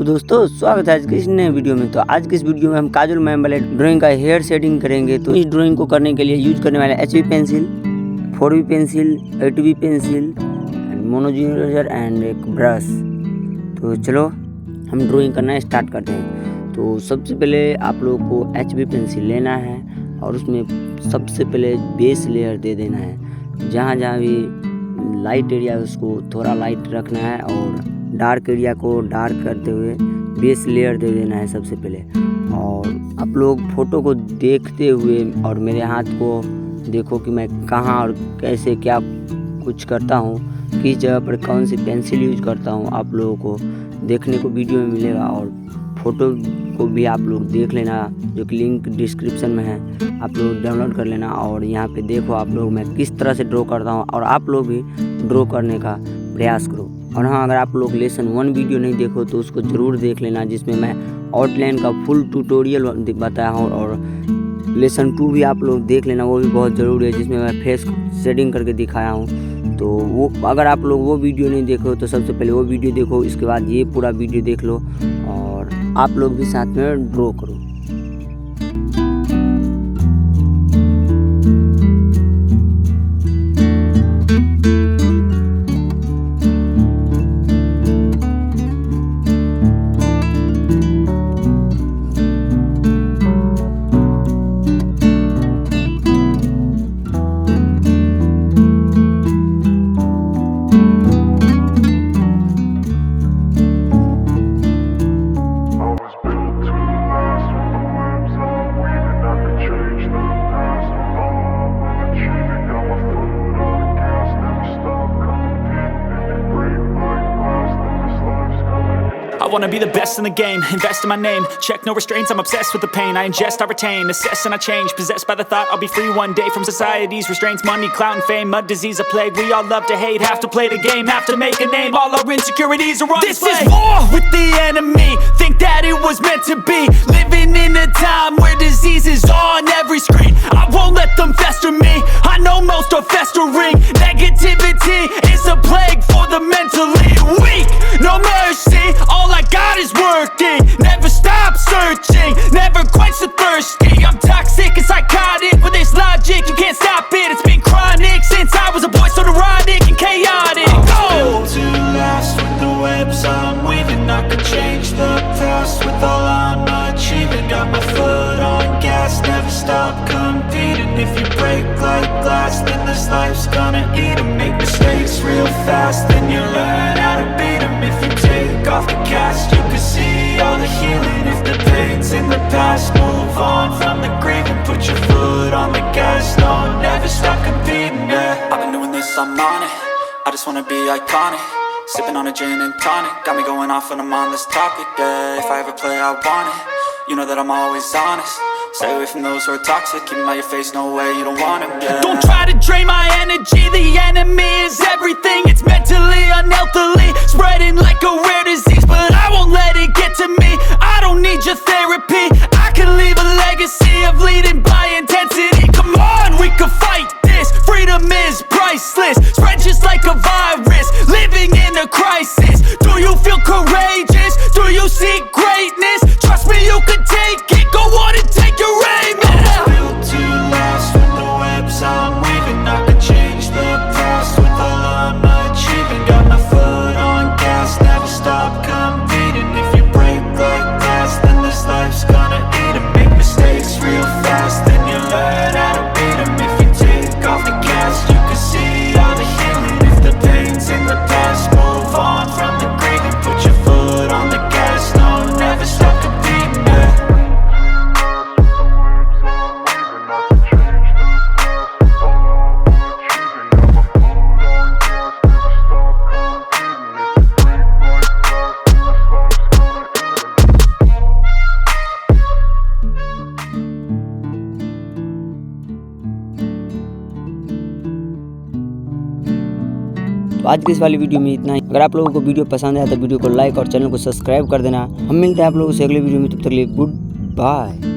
तो दोस्तों स्वागत है आज की इस नए वीडियो में। तो आज की इस वीडियो में हम काजल मैम वाले ड्राइंग का हेयर शेडिंग करेंगे। तो इस ड्राइंग को करने के लिए यूज करने वाले HB pencil, 4B pencil, 8B pencil, मोनोजीनर एंड एक ब्रश। तो चलो हम ड्राइंग करना स्टार्ट करते हैं। तो सबसे पहले आप लोगों को HB पेंसिल लेना है और उसमें सबसे पहले बेस लेयर दे देना है। जहाँ जहाँ भी लाइट एरिया है उसको थोड़ा लाइट रखना है और डार्क एरिया को डार्क करते हुए बेस लेयर दे देना है सबसे पहले। और आप लोग फ़ोटो को देखते हुए और मेरे हाथ को देखो कि मैं कहाँ और कैसे क्या कुछ करता हूँ, किस जगह पर कौन सी पेंसिल यूज करता हूँ, आप लोगों को देखने को वीडियो में मिलेगा। और फ़ोटो को भी आप लोग देख लेना, जो कि लिंक डिस्क्रिप्शन में है, आप लोग डाउनलोड कर लेना। और यहाँ पे देखो आप लोग मैं किस तरह से ड्रॉ करता हूँ और आप लोग भी ड्रॉ करने का प्रयास करो। और हाँ, अगर आप लोग लेसन 1 वीडियो नहीं देखो तो उसको ज़रूर देख लेना, जिसमें मैं आउटलाइन का फुल ट्यूटोरियल बताया हूँ। और लेसन 2 भी आप लोग देख लेना, वो भी बहुत ज़रूरी है, जिसमें मैं फेस शेडिंग करके दिखाया हूँ। तो वो अगर आप लोग वो वीडियो नहीं देखो तो सबसे पहले वो वीडियो देखो, इसके बाद ये पूरा वीडियो देख लो और आप लोग भी साथ में ड्रॉ करो। I wanna be the best in the game, invest in my name, check no restraints, I'm obsessed with the pain. I ingest, I retain, assess and I change, possessed by the thought I'll be free one day from society's restraints. Money, clout and fame, mud, disease, a plague. We all love to hate, have to play the game, have to make a name. All our insecurities are on display. This is war with the enemy, think that it was meant to be. Living in a time where disease is on every screen. I won't let them fester me, I know most are festering. Negativity is a plague for the mentally weak. No mercy, all I got is working. Never stop searching, never quench the thirsty. I'm toxic and psychotic, with this logic you can't stop it. It's been chronic since I was a boy, so neurotic and chaotic. I'm built to last with the webs I'm weaving. I could change the past with all I'm achieving. Got my foot on gas, never stop competing. If you break like glass, then this life's gonna eat 'em. Make mistakes real fast, then you learn how to beat 'em. If you take off the cast, you can see all the healing. If the pain's in the past, move on from the grave and put your foot on the gas. No, never stop competing, yeah. I've been doing this, I'm on it. I just wanna be iconic. Sipping on a gin and tonic, got me going off when I'm on this topic, yeah. If I ever play, I want it. You know that I'm always honest. Stay away from those who are toxic. Keep them out your face, no way, you don't want them, yeah. Don't try to drain my energy, the enemy is everything. It's mentally, unhealthily, spreading like a rare disease. But I won't let it get to me, I don't need your therapy. I can leave a legacy of leading by intensity. Come on, we can fight this, freedom is priceless. Spread just like a virus, living in a crisis. Do you feel courageous? Do you seek greatness? Trust me, you can take it, go on and take your aim, yeah. I'm built to last with the webs I'm weaving. I could change the past with all I'm achieving. Got my foot on gas, never stop competing. If you break like glass, then this life's gonna eat 'em. Make mistakes real fast, then you learn how to beat 'em. If you take off the cast, you can see all the healing. If the pain's in the past, move on from the grave and put your foot on the gas. No, never stop competing, yeah. तो आज की इस वाली video में इतना ही। अगर आप लोगों को वीडियो पसंद आया तो वीडियो को लाइक और चैनल को सब्सक्राइब कर देना। हम मिलते हैं आप लोगों से अगले वीडियो में, तब तक के लिए गुड बाय।